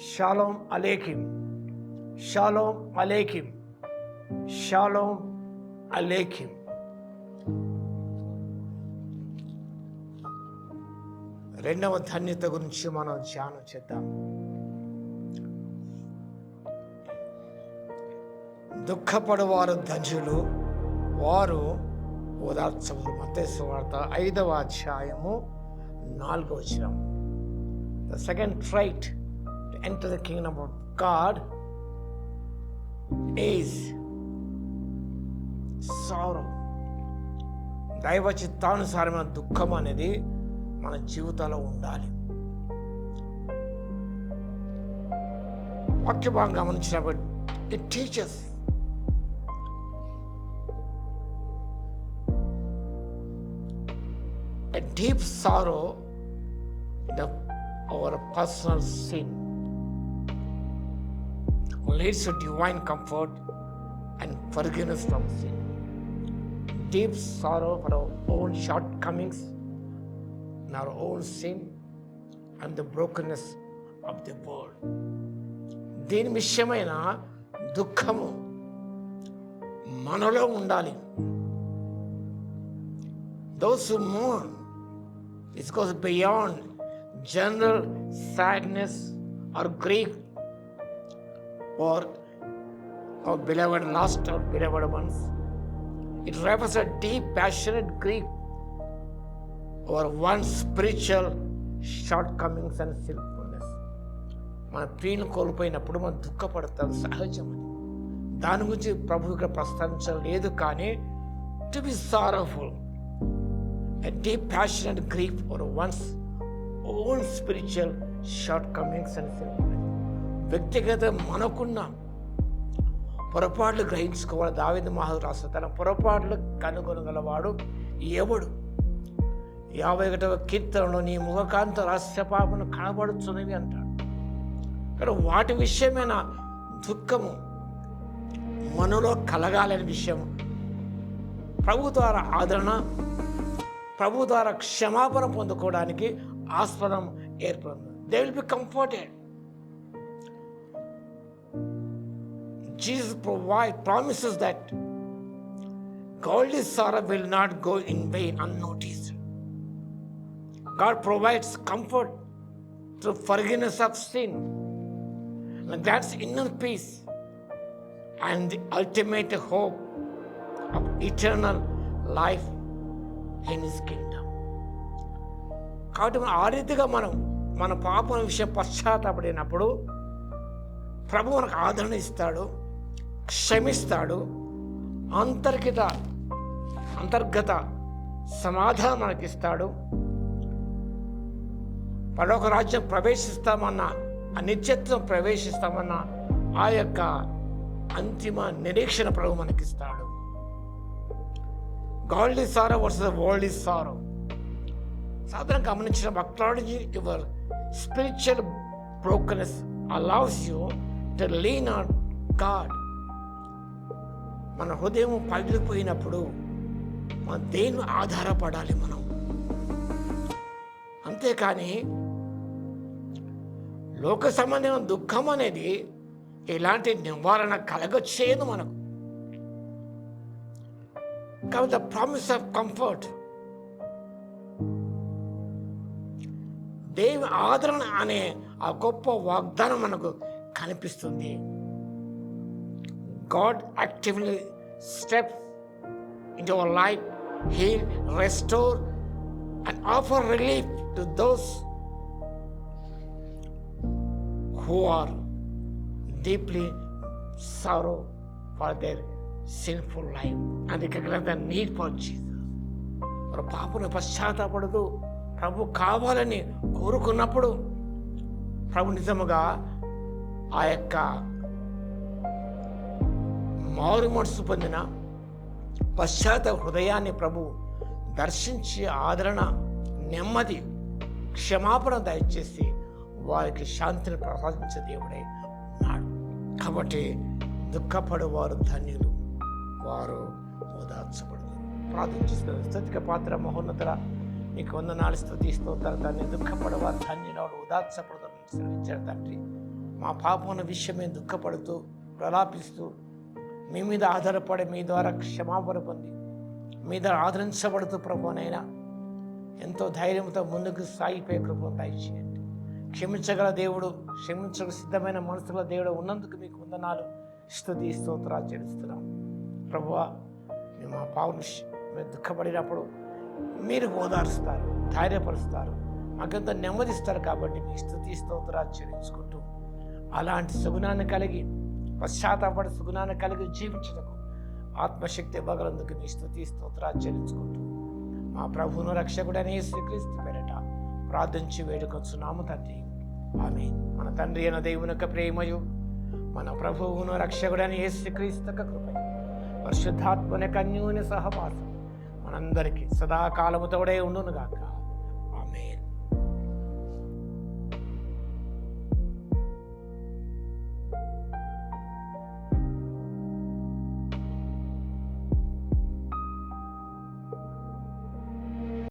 Shalom అలేకిం, షాలోమ్ అలేకిం, షాలోమ్ అలేకిం. రెండవ ధన్యత గురించి మనం ధ్యానం చేద్దాం. దుఃఖపడువారు ధన్యులు, వారు ఓదార్చబడు. మత్తయి సువార్త 5వ అధ్యాయము 4వ వచనం. The second trait to enter the kingdom of God is sorrow. దైవ చిత్తానుసారమైన దుఃఖం అనేది మన జీవితంలో ఉండాలి. వాక్య భాగం గమనించినప్పుడు it teaches a deep sorrow over a personal sin leads to divine comfort and forgiveness from sin. Deep sorrow for our own shortcomings and our own sin and the brokenness of the world. దీని విషయమైన దుఃఖము మనలో ఉండాలి. Those who mourn, it goes beyond general sadness or grief or our beloved lost or beloved ones. It represents a deep passionate grief over one's spiritual shortcomings and sinfulness. మన ప్రియులను కోల్పోయినప్పుడు మనం దుఃఖపడతాం, సహజం. దాని గురించి ప్రభు ఇక్కడ ప్రస్తావించలేదు. కానీ to be sorrowful, a deep passionate grief over one's own spiritual shortcomings and sinfulness. వ్యక్తిగత మనకున్న పొరపాట్లు గ్రహించుకోవాలి. దావీదు మహారాజు రాసిన తన పొరపాట్లు కనుగొనగలవాడు ఎవడు? 51వ కీర్తనలో నీ ముఖకాంత రహస్య పాపను కనబడుచున్నవి అంటాడు. కానీ వాటి విషయమైన దుఃఖము మనలో కలగాలని విషయం ప్రభు ద్వారా ఆదరణ, ప్రభు ద్వారా క్షమాపణ పొందుకోవడానికి ఆస్పదం ఏర్పడింది. They will be comforted. Jesus promises that godly sorrow will not go in vain unnoticed. God provides comfort through forgiveness of sin, and that's inner peace and the ultimate hope of eternal life in His kingdom. కాబట్టి ఆ రీతిగా మనం మన పాపం విషయం పశ్చాత్తాపడినప్పుడు ప్రభు మనకు ఆదరణ ఇస్తాడు, క్షమిస్తాడు, అంతర్గత సమాధానం మనకిస్తాడు. పరలోక రాజ్యం ప్రవేశిస్తామన్న, ఆ నిత్యత్వం ప్రవేశిస్తామన్న ఆ యొక్క అంతిమ నిరీక్షణ ప్రభు మనకిస్తాడు. Godly sorrow versus worldly sorrow. సాధారణంగా గమనించిన acknowledge your spiritual brokenness allows you to lean on God. మన హృదయం పగిలిపోయినప్పుడు మన దేని ఆధారపడాలి మనం. అంతేకాని లోక సంబంధమైన దుఃఖం అనేది ఎలాంటి నివారణ కలగచేయదు మనకు. కాబట్టి ద ప్రామిస్ ఆఫ్ కంఫర్ట్, దేవి ఆదరణ అనే ఆ గొప్ప వాగ్దానం మనకు కనిపిస్తుంది. God actively steps into our life, heal, restore and offer relief to those who are deeply sorrow for their sinful life and recognize the need for Jesus. వారు పాపను పశ్చాత్తాపడదు ప్రభు కావాలని కోరుకున్నప్పుడు ప్రభు నిజముగా ఆ యొక్క మారు మనసు పొందిన పశ్చాత్తాప హృదయాన్ని ప్రభు దర్శించి ఆదరణ, నెమ్మది, క్షమాపణ దయచేసి వారికి శాంతిని ప్రసాదించే దేవుడై ఉన్నాడు. కాబట్టి దుఃఖపడువారు ధన్యులు, వారు ఓదార్చబడతారు. ప్రార్థించిన స్తుతిక పాత్ర మహోన్నతుల నీకు వందనాలు, స్తుతి స్తోత్రాలు తండ్రి. దుఃఖపడవారు ధన్యులు, ఓదార్చబడతారు సెలవిచ్చారు తండ్రి. మా పాపముల విషయమే దుఃఖపడుతూ ప్రలాపిస్తూ మీ మీద ఆధారపడి మీ ద్వారా క్షమాపణ పొంది మీ ద్వారా ఆదరించబడుతూ ప్రభునైనా ఎంతో ధైర్యంతో ముందుకు సాగిపోయే కృపను దయచేయండి. క్షమించగల దేవుడు, క్షమించగల సిద్ధమైన మనసుల దేవుడు ఉన్నందుకు మీకు వందనాలు, స్తుతి స్తోత్రాలు చెల్లిస్తున్నాం. ప్రభువా, మేము మా పాపం మేము దుఃఖపడినప్పుడు మీరు ఓదారుస్తారు, ధైర్యపరుస్తారు, మాకెంతో నెమ్మదిస్తారు. కాబట్టి మీ స్తుతి స్తోత్రాలు చెల్లించుకుంటూ అలాంటి సుగుణాన్ని కలిగి పశ్చాత్తాపడి సుగుణాన్ని కలిగి జీవించటకు ఆత్మశక్తి ఇవ్వగలందుకు మీ స్తుతి స్తోత్రాలు చెల్లించుకుంటూ మా ప్రభువును రక్షకుడైన యేసుక్రీస్తు పేరిట ప్రార్థించి వేడుకొంచున్నాము తండ్రి, ఆమేన్. మన తండ్రి అయిన దేవుని యొక్క ప్రేమయు, మన ప్రభువును రక్షకుడైన యేసుక్రీస్తు యొక్క కృపయు, పరిశుద్ధాత్మని కన్యూని సహవాసం మనందరికీ సదాకాలము తోడే ఉండును గాక.